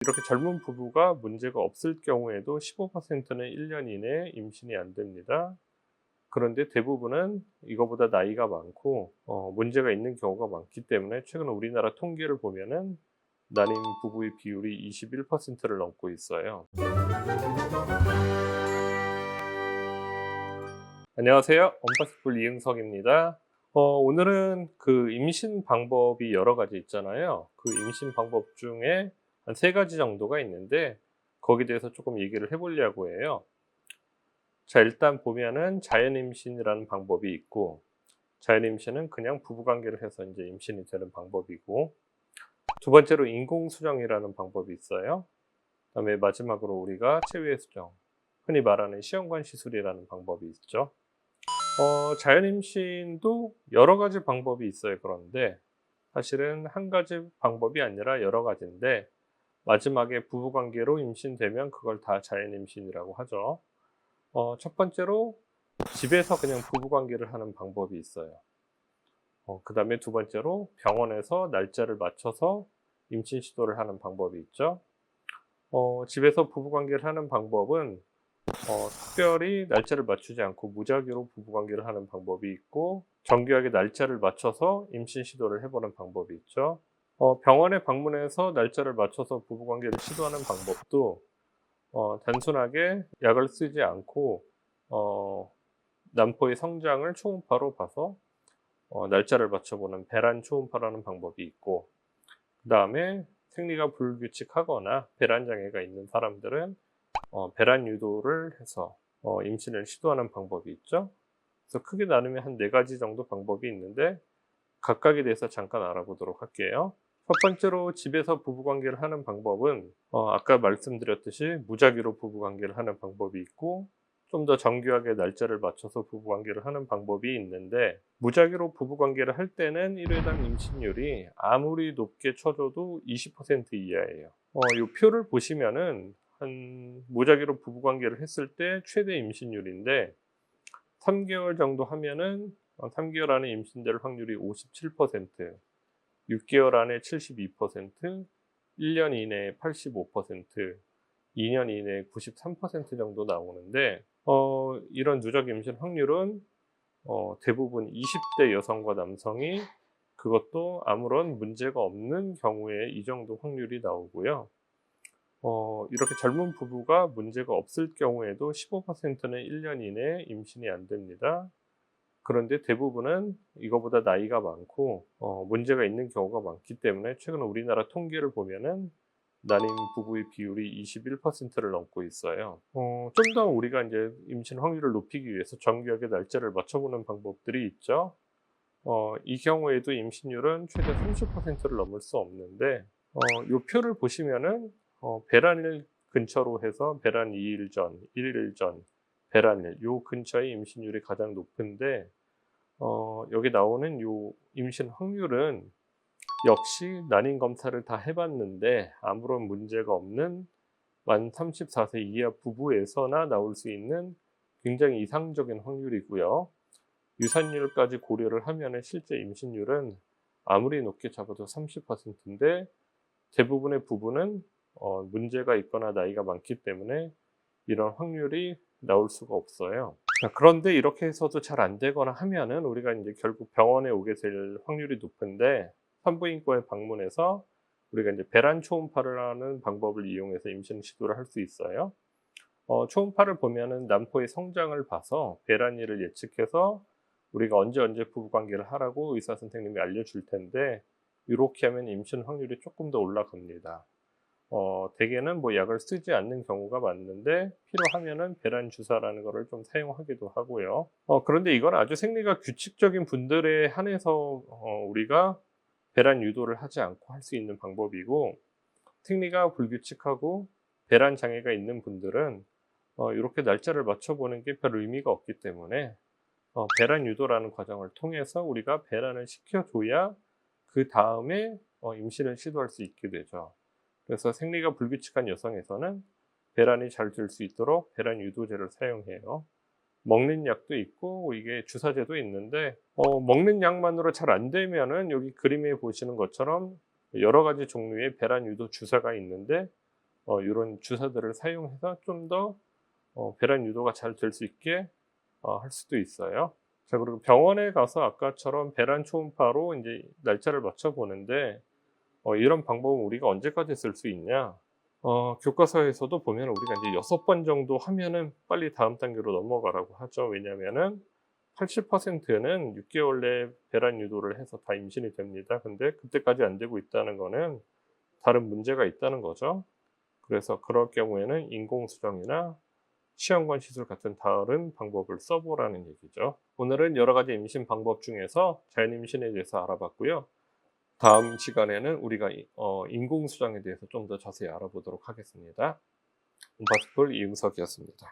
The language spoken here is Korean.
이렇게 젊은 부부가 문제가 없을 경우에도 15%는 1년 이내에 임신이 안 됩니다. 그런데 대부분은 이거보다 나이가 많고 문제가 있는 경우가 많기 때문에 최근 우리나라 통계를 보면은 난임 부부의 비율이 21%를 넘고 있어요. 안녕하세요. 언파스풀 이응석입니다. 오늘은 그 임신 방법이 여러 가지 있잖아요. 그 임신 방법 중에 한 3가지 정도가 있는데 거기에 대해서 조금 얘기를 해 보려고 해요. 자, 일단 보면은 자연 임신이라는 방법이 있고, 자연 임신은 그냥 부부 관계를 해서 이제 임신이 되는 방법이고, 두 번째로 인공 수정이라는 방법이 있어요. 그다음에 마지막으로 우리가 체외 수정, 흔히 말하는 시험관 시술이라는 방법이 있죠. 자연 임신도 여러 가지 방법이 있어요. 그런데 사실은 한 가지 방법이 아니라 여러 가지인데, 마지막에 부부 관계로 임신되면 그걸 다 자연 임신이라고 하죠. 첫 번째로 집에서 그냥 부부 관계를 하는 방법이 있어요. 그다음에 두 번째로 병원에서 날짜를 맞춰서 임신 시도를 하는 방법이 있죠. 집에서 부부 관계를 하는 방법은 특별히 날짜를 맞추지 않고 무작위로 부부 관계를 하는 방법이 있고, 정교하게 날짜를 맞춰서 임신 시도를 해보는 방법이 있죠. 병원에 방문해서 날짜를 맞춰서 부부 관계를 시도하는 방법도 단순하게 약을 쓰지 않고 어 남포의 성장을 초음파로 봐서 날짜를 맞춰보는 배란 초음파라는 방법이 있고, 그다음에 생리가 불규칙하거나 배란 장애가 있는 사람들은 배란 유도를 해서 임신을 시도하는 방법이 있죠. 그래서 크게 나누면 한 4가지 정도 방법이 있는데 각각에 대해서 잠깐 알아보도록 할게요. 첫 번째로 집에서 부부관계를 하는 방법은 아까 말씀드렸듯이 무작위로 부부관계를 하는 방법이 있고, 좀 더 정교하게 날짜를 맞춰서 부부관계를 하는 방법이 있는데, 무작위로 부부관계를 할 때는 1회당 임신율이 아무리 높게 쳐줘도 20% 이하예요. 이 표를 보시면은 한 무작위로 부부관계를 했을 때 최대 임신율인데, 3개월 정도 하면은 3개월 안에 임신될 확률이 57%, 6개월 안에 72%, 1년 이내에 85%, 2년 이내에 93% 정도 나오는데, 이런 누적 임신 확률은 대부분 20대 여성과 남성이, 그것도 아무런 문제가 없는 경우에 이 정도 확률이 나오고요. 이렇게 젊은 부부가 문제가 없을 경우에도 15%는 1년 이내에 임신이 안 됩니다. 그런데 대부분은 이거보다 나이가 많고 문제가 있는 경우가 많기 때문에 최근 우리나라 통계를 보면은 난임 부부의 비율이 21%를 넘고 있어요. 좀 더 우리가 이제 임신 확률을 높이기 위해서 정교하게 날짜를 맞춰보는 방법들이 있죠. 이 경우에도 임신율은 최대 30%를 넘을 수 없는데, 요 표를 보시면은 배란일 근처로 해서 배란 2일 전, 1일 전, 배란일 요 근처의 임신율이 가장 높은데, 여기 나오는 요 임신 확률은 역시 난임 검사를 다 해봤는데 아무런 문제가 없는 만 34세 이하 부부에서나 나올 수 있는 굉장히 이상적인 확률이고요. 유산율까지 고려를 하면 실제 임신율은 아무리 높게 잡아도 30%인데, 대부분의 부부는 문제가 있거나 나이가 많기 때문에 이런 확률이 나올 수가 없어요. 자, 그런데 이렇게 해서도 잘 안 되거나 하면은 우리가 이제 결국 병원에 오게 될 확률이 높은데, 산부인과에 방문해서 우리가 이제 배란 초음파를 하는 방법을 이용해서 임신 시도를 할 수 있어요. 초음파를 보면은 남포의 성장을 봐서 배란일을 예측해서 우리가 언제 부부 관계를 하라고 의사 선생님이 알려줄 텐데, 이렇게 하면 임신 확률이 조금 더 올라갑니다. 대개는 뭐 약을 쓰지 않는 경우가 많은데 필요하면은 배란 주사라는 거를 좀 사용하기도 하고요. 그런데 이건 아주 생리가 규칙적인 분들에 한해서 우리가 배란 유도를 하지 않고 할 수 있는 방법이고, 생리가 불규칙하고 배란 장애가 있는 분들은 이렇게 날짜를 맞춰보는 게 별 의미가 없기 때문에 배란 유도라는 과정을 통해서 우리가 배란을 시켜줘야 그 다음에 임신을 시도할 수 있게 되죠. 그래서 생리가 불규칙한 여성에서는 배란이 잘 될 수 있도록 배란 유도제를 사용해요. 먹는 약도 있고 이게 주사제도 있는데, 먹는 약만으로 잘 안 되면은 여기 그림에 보시는 것처럼 여러 가지 종류의 배란 유도 주사가 있는데, 이런 주사들을 사용해서 좀 더 배란 유도가 잘 될 수 있게 할 수도 있어요. 자, 그리고 병원에 가서 아까처럼 배란 초음파로 이제 날짜를 맞춰 보는데 이런 방법은 우리가 언제까지 쓸 수 있냐? 교과서에서도 보면 우리가 이제 6번 정도 하면은 빨리 다음 단계로 넘어가라고 하죠. 왜냐면은 80%는 6개월 내에 배란 유도를 해서 다 임신이 됩니다. 근데 그때까지 안 되고 있다는 거는 다른 문제가 있다는 거죠. 그래서 그럴 경우에는 인공수정이나 시험관 시술 같은 다른 방법을 써보라는 얘기죠. 오늘은 여러 가지 임신 방법 중에서 자연임신에 대해서 알아봤고요. 다음 시간에는 우리가 인공수정에 대해서 좀 더 자세히 알아보도록 하겠습니다. 임파서블 이응석이었습니다.